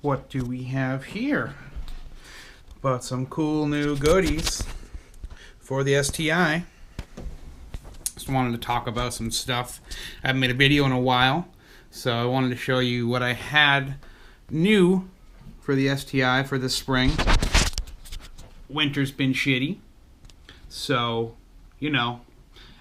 what do we have here? But some cool new goodies for the STI. Just wanted to talk about some stuff. I haven't made a video in a while, so I wanted to show you what I had new for the STI for this spring. Winter's been shitty, so you know,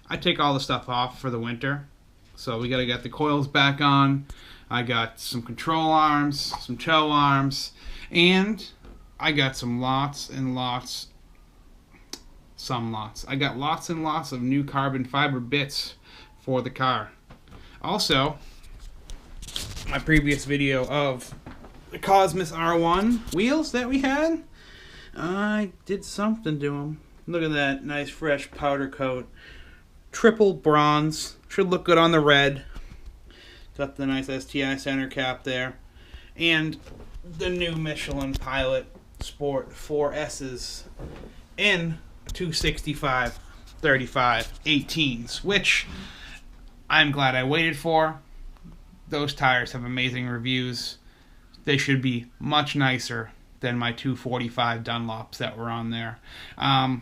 I take all the stuff off for the winter. So we gotta get the coils back on. I got some control arms, some tow arms, and I got some lots and lots of new carbon fiber bits for the car. Also, my previous video of the Cosmos R1 wheels that we had, I did something to them. Look at that nice fresh powder coat. Triple bronze. Should look good on the red. Got the nice STI center cap there. And the new Michelin Pilot Sport 4S's in 265 35 18s, which I'm glad I waited for. Those tires have amazing reviews. They should be much nicer than my 245 Dunlops that were on there. I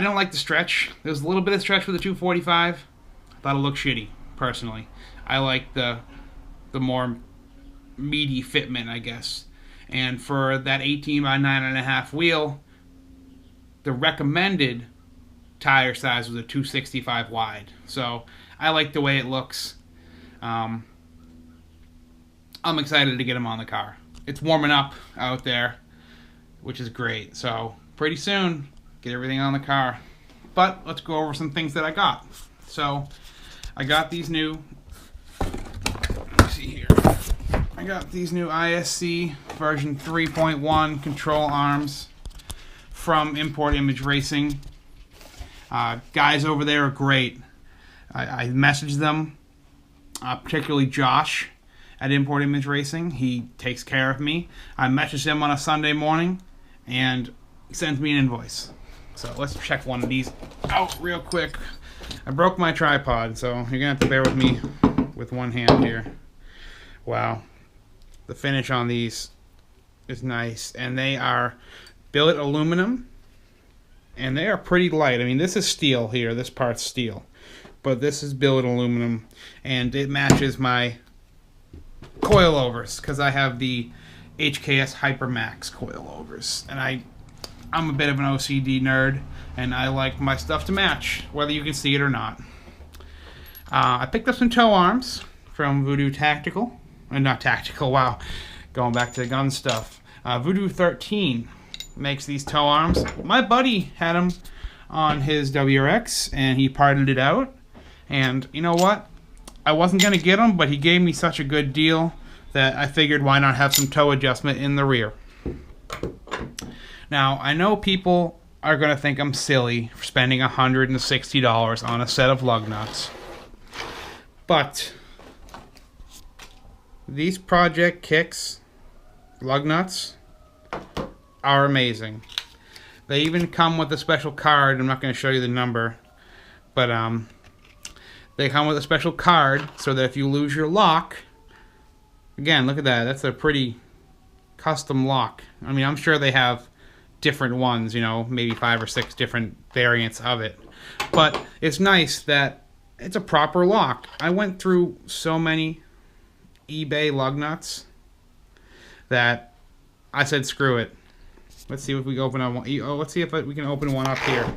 don't like the stretch. There's a little bit of stretch with the 245. I thought it looked shitty, personally. I like the more meaty fitment, I guess. And for that 18 by 9.5 wheel, the recommended tire size was a 265 wide. So I like the way it looks. I'm excited to get them on the car. It's warming up out there, which is great. So pretty soon, get everything on the car. But let's go over some things that I got. So I got these new, let's see here. I got these new ISC version 3.1 control arms from Import Image Racing. Guys over there are great. I messaged them, particularly Josh at Import Image Racing. He takes care of me. I messaged him on a Sunday morning, and he sends me an invoice. So let's check one of these out real quick. I broke my tripod, so you're going to have to bear with me with one hand here. Wow. The finish on these is nice, and they are billet aluminum, and they are pretty light. I mean, this is steel here. This part's steel, but this is billet aluminum, and it matches my coilovers because I have the HKS Hypermax coilovers, and I'm a bit of an OCD nerd, and I like my stuff to match, whether you can see it or not. I picked up some tow arms from Voodoo Tactical. Not Tactical, wow. Going back to the gun stuff. Voodoo 13 makes these tow arms. My buddy had them on his WRX, and he parted it out. And you know what? I wasn't going to get them, but he gave me such a good deal that I figured why not have some toe adjustment in the rear. Now, I know people are going to think I'm silly for spending $160 on a set of lug nuts. But these Project Kicks lug nuts are amazing. They even come with a special card. I'm not going to show you the number, but they come with a special card so that if you lose your lock, again, look at that. That's a pretty custom lock. I mean, I'm sure they have different ones, you know, maybe 5 or 6 different variants of it. But it's nice that it's a proper lock. I went through so many eBay lug nuts that I said screw it. Let's see if we can open up one. Oh, let's see if we can open one up here.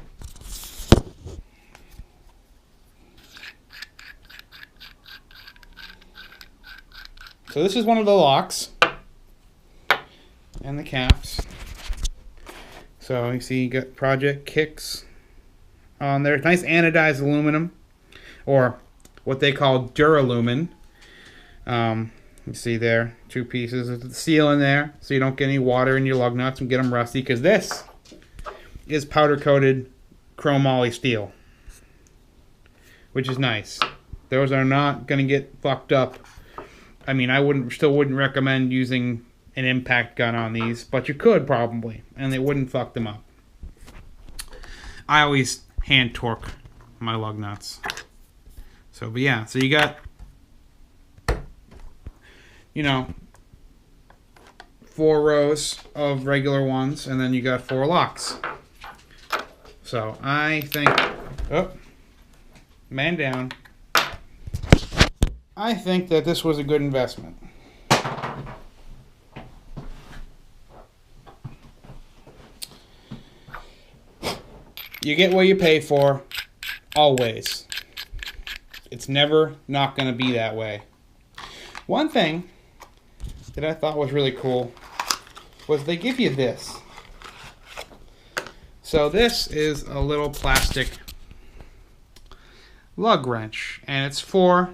So this is one of the locks and the caps. So you see you got Project Kicks on there. Nice anodized aluminum, or what they call Duralumin. You see there, 2 pieces of the seal in there, so you don't get any water in your lug nuts and get them rusty, because this is powder-coated chromoly steel, which is nice. Those are not going to get fucked up. I mean, I still wouldn't recommend using an impact gun on these, but you could probably, and they wouldn't fuck them up. I always hand torque my lug nuts. So, but yeah, so you got, you know, 4 rows of regular ones, and then you got 4 locks. So I think, oh, man down. I think that this was a good investment. You get what you pay for, always. It's never not going to be that way. One thing that I thought was really cool was they give you this. So this is a little plastic lug wrench, and it's for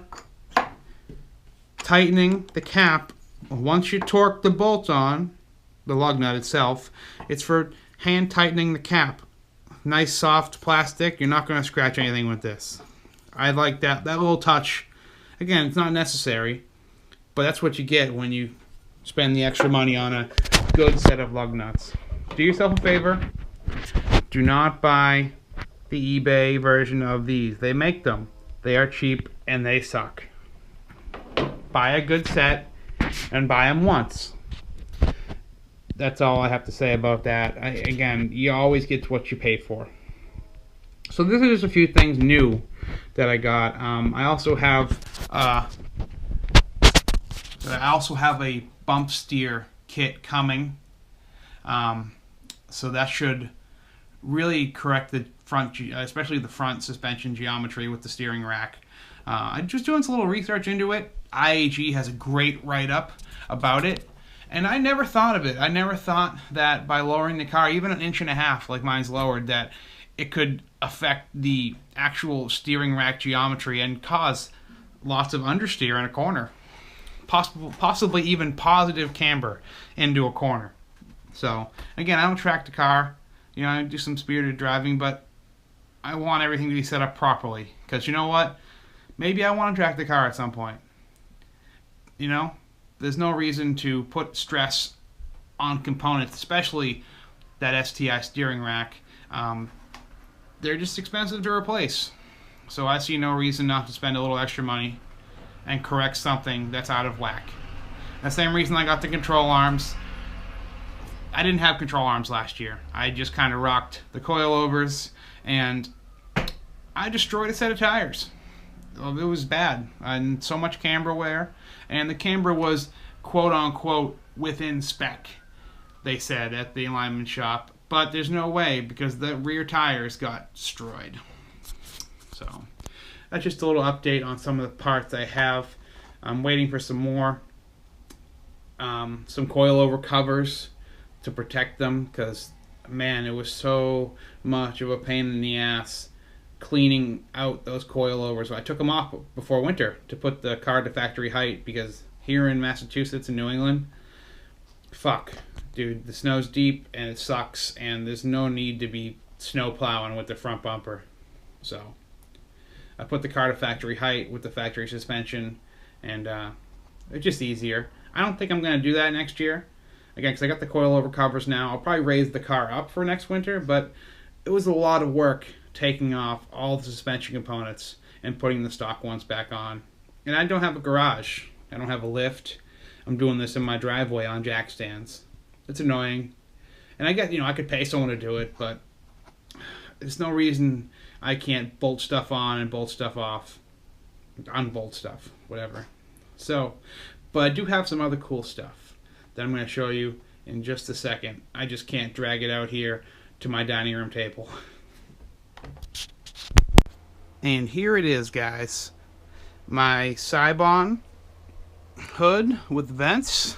tightening the cap. Once you torque the bolt on, the lug nut itself, it's for hand tightening the cap. Nice soft plastic. You're not going to scratch anything with this. I like that little touch. Again, it's not necessary, but that's what you get when you spend the extra money on a good set of lug nuts. Do yourself a favor. Do not buy the eBay version of these. They make them. They are cheap and they suck. Buy a good set and buy them once. That's all I have to say about that. Again, you always get what you pay for. So this is just a few things new that I got. I also have a bump steer kit coming. So that should really correct the front, especially the front suspension geometry with the steering rack. I'm just doing some little research into it. IAG has a great write-up about it. And I never thought of it. I never thought that by lowering the car, even 1.5 inches like mine's lowered, that it could affect the actual steering rack geometry and cause lots of understeer in a corner. Possibly even positive camber into a corner. So, again, I don't track the car. You know, I do some spirited driving, but I want everything to be set up properly. Because you know what? Maybe I want to track the car at some point. You know? There's no reason to put stress on components, especially that STI steering rack. They're just expensive to replace. So I see no reason not to spend a little extra money and correct something that's out of whack. The same reason I got the control arms. I didn't have control arms last year. I just kind of rocked the coilovers, and I destroyed a set of tires. It was bad, and so much camber wear, and the camber was quote-unquote within spec, they said at the alignment shop, but there's no way because the rear tires got destroyed. So that's just a little update on some of the parts I have. I'm waiting for some more, some coilover covers to protect them, because man, it was so much of a pain in the ass cleaning out those coilovers. I took them off before winter to put the car to factory height, because here in Massachusetts and New England, fuck, dude, the snow's deep and it sucks, and there's no need to be snow plowing with the front bumper. So I put the car to factory height with the factory suspension, and it's just easier. I don't think I'm going to do that next year, again, because I got the coilover covers now. I'll probably raise the car up for next winter, but it was a lot of work taking off all the suspension components and putting the stock ones back on. And I don't have a garage. I don't have a lift. I'm doing this in my driveway on jack stands. It's annoying. And I get, I could pay someone to do it, but there's no reason I can't bolt stuff on and bolt stuff off. Unbolt stuff, whatever. So, but I do have some other cool stuff that I'm going to show you in just a second. I just can't drag it out here to my dining room table. And here it is, guys. My Cybon hood with vents.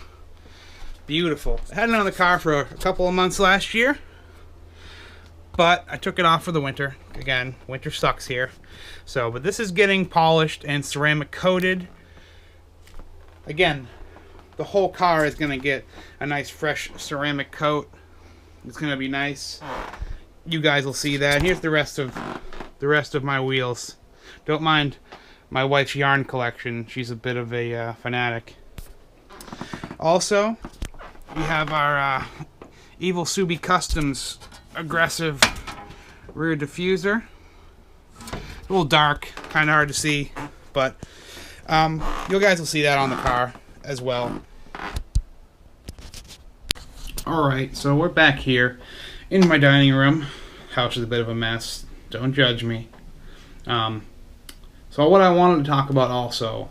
Beautiful. I had it on the car for a couple of months last year, but I took it off for the winter. Again, winter sucks here. So, but this is getting polished and ceramic coated. Again, the whole car is going to get a nice fresh ceramic coat. It's going to be nice. You guys will see that. Here's the rest of my wheels. Don't mind my wife's yarn collection. She's a bit of a fanatic. Also, we have our Evil Subi Customs aggressive rear diffuser. A little dark, kind of hard to see, but you guys will see that on the car as well. Alright, so we're back here in my dining room. House is a bit of a mess. Don't judge me. So what I wanted to talk about also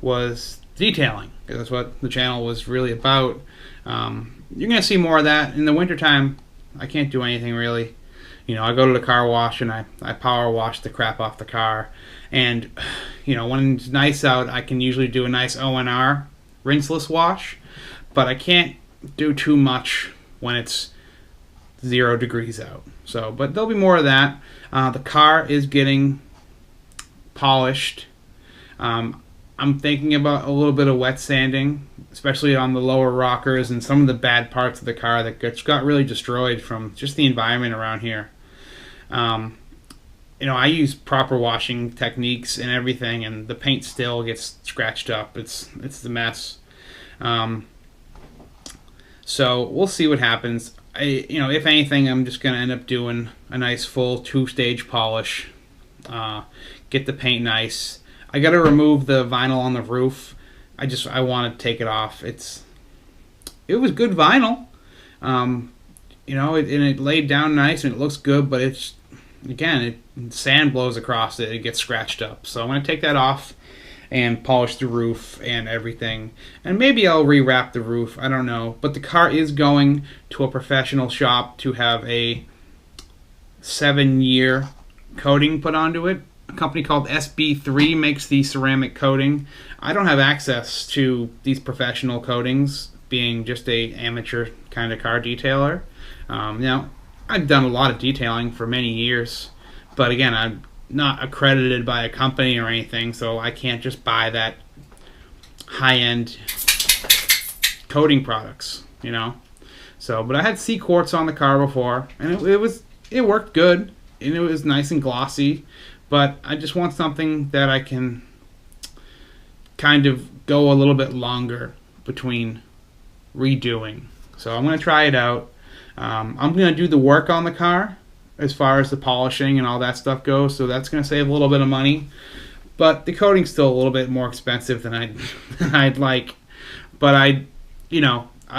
was detailing. That's what the channel was really about. You're going to see more of that. In the wintertime, I can't do anything really. I go to the car wash and I power wash the crap off the car. And, when it's nice out, I can usually do a nice ONR rinseless wash. But I can't do too much when it's 0 degrees out. But there'll be more of that. The car is getting polished. I'm thinking about a little bit of wet sanding, especially on the lower rockers and some of the bad parts of the car that got really destroyed from just the environment around here. I use proper washing techniques and everything, and the paint still gets scratched up. It's the mess. So we'll see what happens. If anything, I'm just gonna end up doing a nice full 2-stage polish. Get the paint nice. I gotta remove the vinyl on the roof. I want to take it off. It was good vinyl. It laid down nice and it looks good, but sand blows across it. It gets scratched up. So I'm gonna take that off and polish the roof and everything. And maybe I'll rewrap the roof. I don't know. But the car is going to a professional shop to have a 7-year coating put onto it. A company called SB3 makes the ceramic coating. I don't have access to these professional coatings, being just a amateur kind of car detailer. I've done a lot of detailing for many years, but again, I'm not accredited by a company or anything, so I can't just buy that high-end coating products, But I had C quartz on the car before, and it worked good, and it was nice and glossy. But I just want something that I can kind of go a little bit longer between redoing. So I'm going to try it out. I'm going to do the work on the car as far as the polishing and all that stuff goes. So that's going to save a little bit of money. But the coating's still a little bit more expensive than I'd like. But I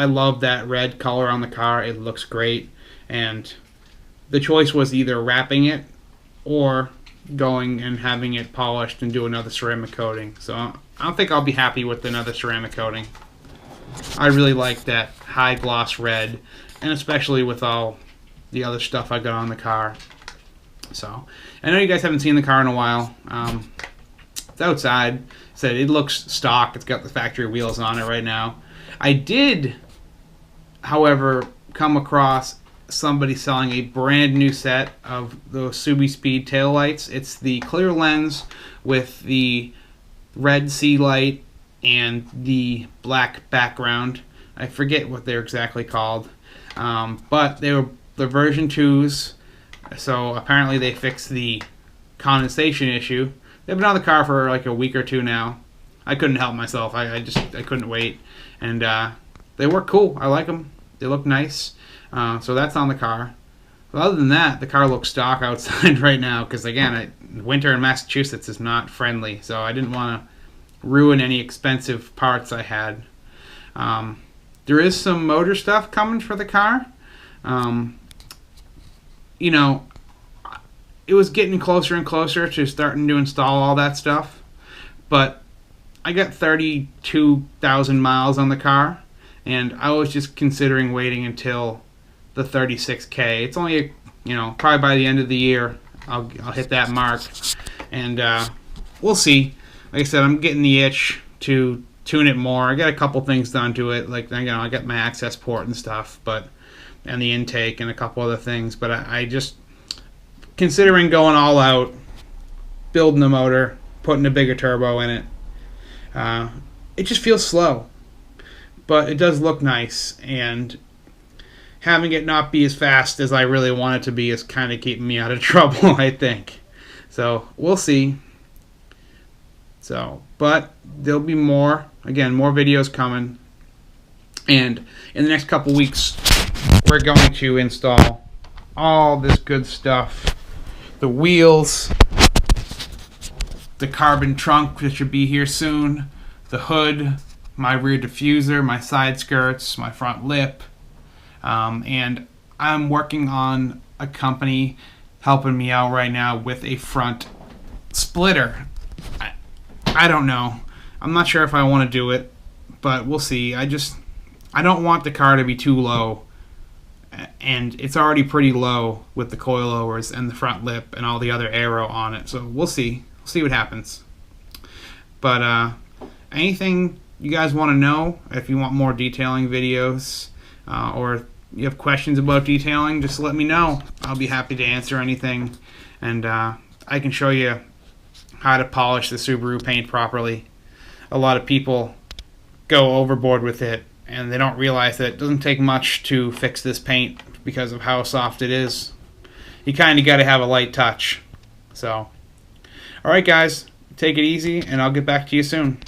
love that red color on the car. It looks great. And the choice was either wrapping it or going and having it polished and do another ceramic coating. So I don't think I'll be happy with another ceramic coating. I really like that high gloss red, and especially with all the other stuff I got on the car. So I know you guys haven't seen the car in a while. It's outside. It looks stock. It's got the factory wheels on it right now. I did, however, come across somebody selling a brand new set of those Subi Speed taillights. It's the clear lens with the red sea light and the black background. I forget what they're exactly called, but they're version 2s, so apparently they fixed the condensation issue. They've been on the car for like a week or two now. I couldn't help myself. I couldn't wait, and they work cool. I like them. They look nice. So that's on the car. But other than that, the car looks stock outside right now because, again, winter in Massachusetts is not friendly. So I didn't want to ruin any expensive parts I had. There is some motor stuff coming for the car. It was getting closer and closer to starting to install all that stuff. But I got 32,000 miles on the car, and I was just considering waiting until the 36K. It's only, probably by the end of the year, I'll hit that mark, and we'll see. Like I said, I'm getting the itch to tune it more. I got a couple things done to it, like I got my access port and stuff, and the intake and a couple other things. But I just considering going all out, building the motor, putting a bigger turbo in it. It just feels slow, but it does look nice, and having it not be as fast as I really want it to be is kind of keeping me out of trouble, I think. So we'll see. But there'll be more videos coming, and in the next couple weeks we're going to install all this good stuff. The wheels, the carbon trunk that should be here soon, the hood, my rear diffuser, my side skirts, my front lip, And I'm working on a company helping me out right now with a front splitter. I don't know. I'm not sure if I want to do it, but we'll see. I don't want the car to be too low, and it's already pretty low with the coilovers and the front lip and all the other aero on it. So we'll see. We'll see what happens. But anything you guys want to know, if you want more detailing videos, or you have questions about detailing, just let me know. I'll be happy to answer anything, and I can show you how to polish the Subaru paint properly. A lot of people go overboard with it, and they don't realize that it doesn't take much to fix this paint because of how soft it is. You kind of got to have a light touch. So, alright guys, take it easy, and I'll get back to you soon.